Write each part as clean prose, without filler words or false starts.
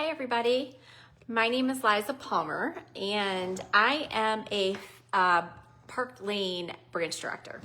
Hi everybody, my name is Liza Palmer and I am a Park Lane branch director.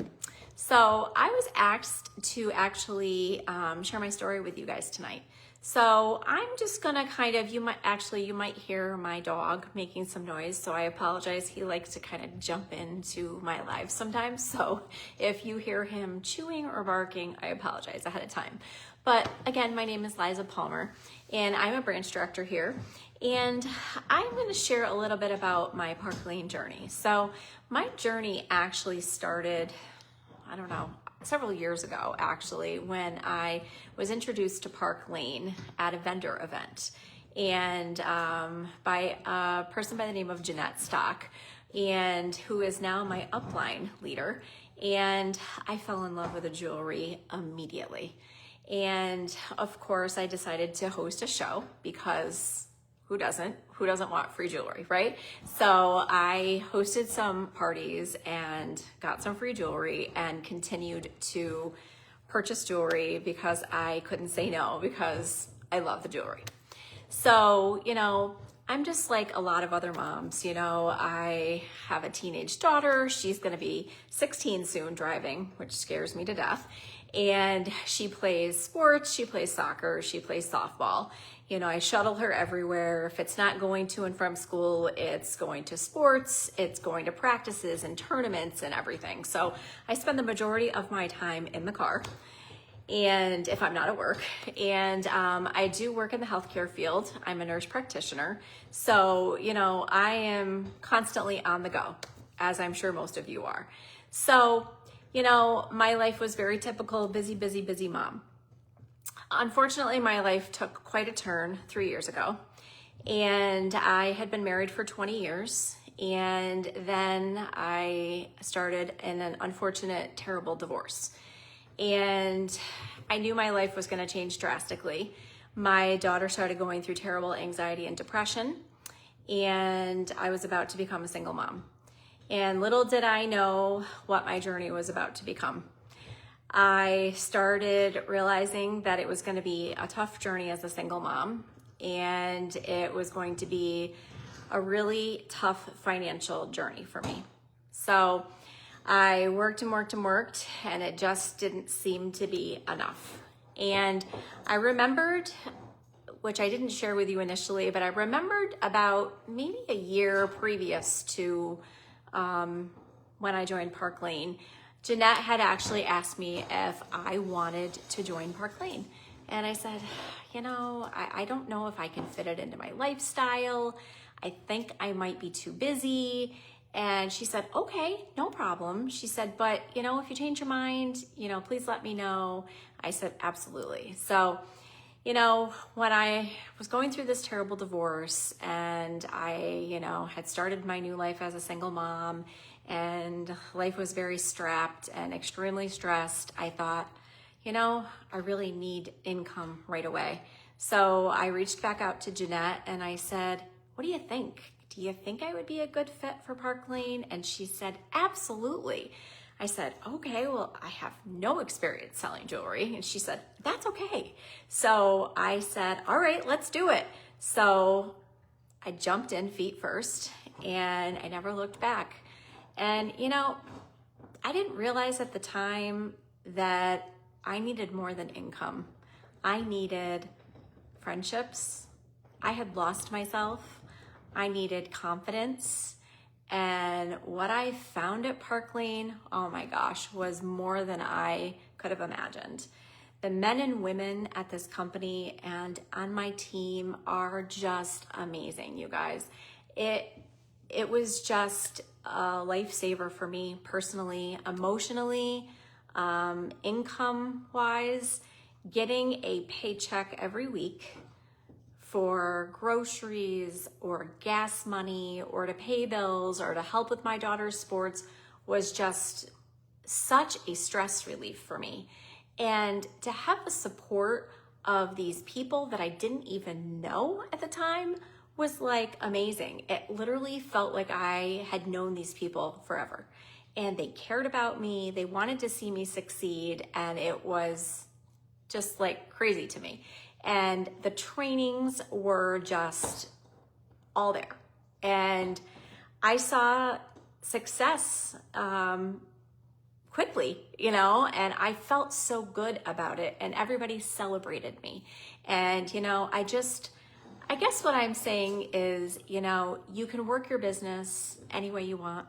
So I was asked to actually share my story with you guys tonight. So I'm just gonna you might hear my dog making some noise, so I apologize. He likes to kind of jump into my lives sometimes. So if you hear him chewing or barking, I apologize ahead of time. But again, my name is Liza Palmer and I'm a branch director here. And I'm gonna share a little bit about my Park Lane journey. So my journey actually started, I don't know, several years ago actually, when I was introduced to Park Lane at a vendor event and by a person by the name of Jeanette Stock, and who is now my upline leader. And I fell in love with the jewelry immediately. And of course I decided to host a show because who doesn't want free jewelry, right? So I hosted some parties and got some free jewelry and continued to purchase jewelry because I couldn't say no, because I love the jewelry. So, I'm just like a lot of other moms. I have a teenage daughter. She's gonna be 16 soon, driving, which scares me to death. And she plays sports, she plays soccer, she plays softball. I shuttle her everywhere. If it's not going to and from school, it's going to sports, it's going to practices and tournaments and everything. So I spend the majority of my time in the car, and if I'm not at work, and I do work in the healthcare field. I'm a nurse practitioner. So, I am constantly on the go, as I'm sure most of you are. So, my life was very typical, busy mom. Unfortunately, my life took quite a turn 3 years ago, and I had been married for 20 years. And then I started in an unfortunate, terrible divorce. And I knew my life was going to change drastically. My daughter started going through terrible anxiety and depression, and I was about to become a single mom. And little did I know what my journey was about to become. I started realizing that it was going to be a tough journey as a single mom, and it was going to be a really tough financial journey for me. So I worked, and it just didn't seem to be enough. And I remembered, which I didn't share with you initially, but I remembered about maybe a year previous to when I joined Park Lane, Jeanette had actually asked me if I wanted to join Park Lane. And I said, I don't know if I can fit it into my lifestyle. I think I might be too busy. And she said, okay, no problem. She said, but if you change your mind, please let me know. I said, absolutely. So, when I was going through this terrible divorce and I, had started my new life as a single mom, and life was very strapped and extremely stressed, I thought, I really need income right away. So I reached back out to Jeanette and I said, what do you think? Do you think I would be a good fit for Park Lane? And she said, absolutely. I said, okay, well, I have no experience selling jewelry. And she said, that's okay. So I said, all right, let's do it. So I jumped in feet first and I never looked back. And, I didn't realize at the time that I needed more than income. I needed friendships. I had lost myself. I needed confidence. And what I found at Park Lane, oh my gosh, was more than I could have imagined. The men and women at this company and on my team are just amazing, you guys. It was just a lifesaver for me personally, emotionally, income-wise. Getting a paycheck every week for groceries or gas money or to pay bills or to help with my daughter's sports was just such a stress relief for me. And to have the support of these people that I didn't even know at the time was like amazing. It literally felt like I had known these people forever, and they cared about me. They wanted to see me succeed, and it was just like crazy to me. and the trainings were just all there. And I saw success quickly, you know, and I felt so good about it, and everybody celebrated me. And, you know, I guess what I'm saying is, you know, you can work your business any way you want,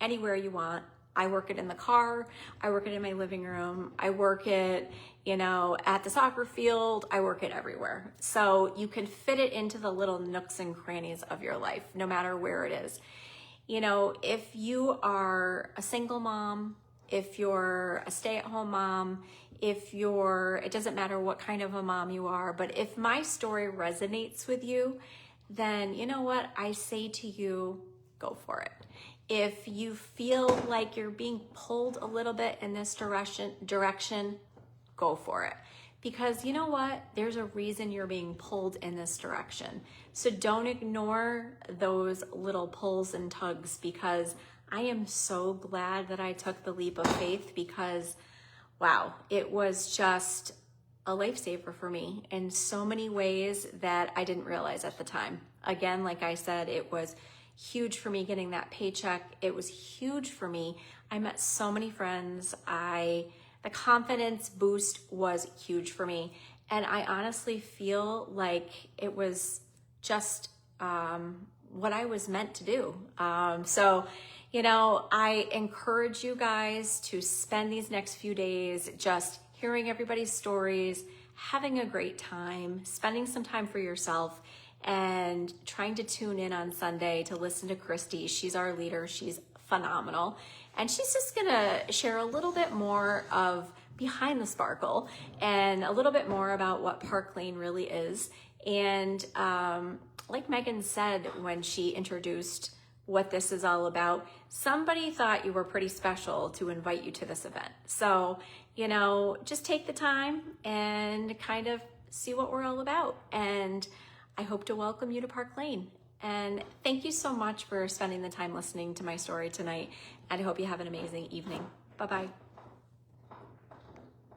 anywhere you want. I work it in the car, I work it in my living room, I work it, you know, at the soccer field, I work it everywhere. So you can fit it into the little nooks and crannies of your life, no matter where it is. You know, if you are a single mom, if you're a stay-at-home mom, it doesn't matter what kind of a mom you are, but if my story resonates with you, then you know what? I say to you, go for it. If you feel like you're being pulled a little bit in this direction, go for it. Because you know what? There's a reason you're being pulled in this direction. So don't ignore those little pulls and tugs, because I am so glad that I took the leap of faith, because wow, it was just a lifesaver for me in so many ways that I didn't realize at the time. Again, like I said, it was huge for me getting that paycheck. It was huge for me. I met so many friends. The confidence boost was huge for me. And I honestly feel like it was just what I was meant to do. So, you know, I encourage you guys to spend these next few days just hearing everybody's stories, having a great time, spending some time for yourself, and trying to tune in on Sunday to listen to Christy. She's our leader. She's phenomenal. And she's just gonna share a little bit more of behind the sparkle and a little bit more about what Park Lane really is. And like Megan said when she introduced what this is all about, somebody thought you were pretty special to invite you to this event. So, you know, just take the time and kind of see what we're all about. And I hope to welcome you to Park Lane. And thank you so much for spending the time listening to my story tonight. And I hope you have an amazing evening. Bye-bye.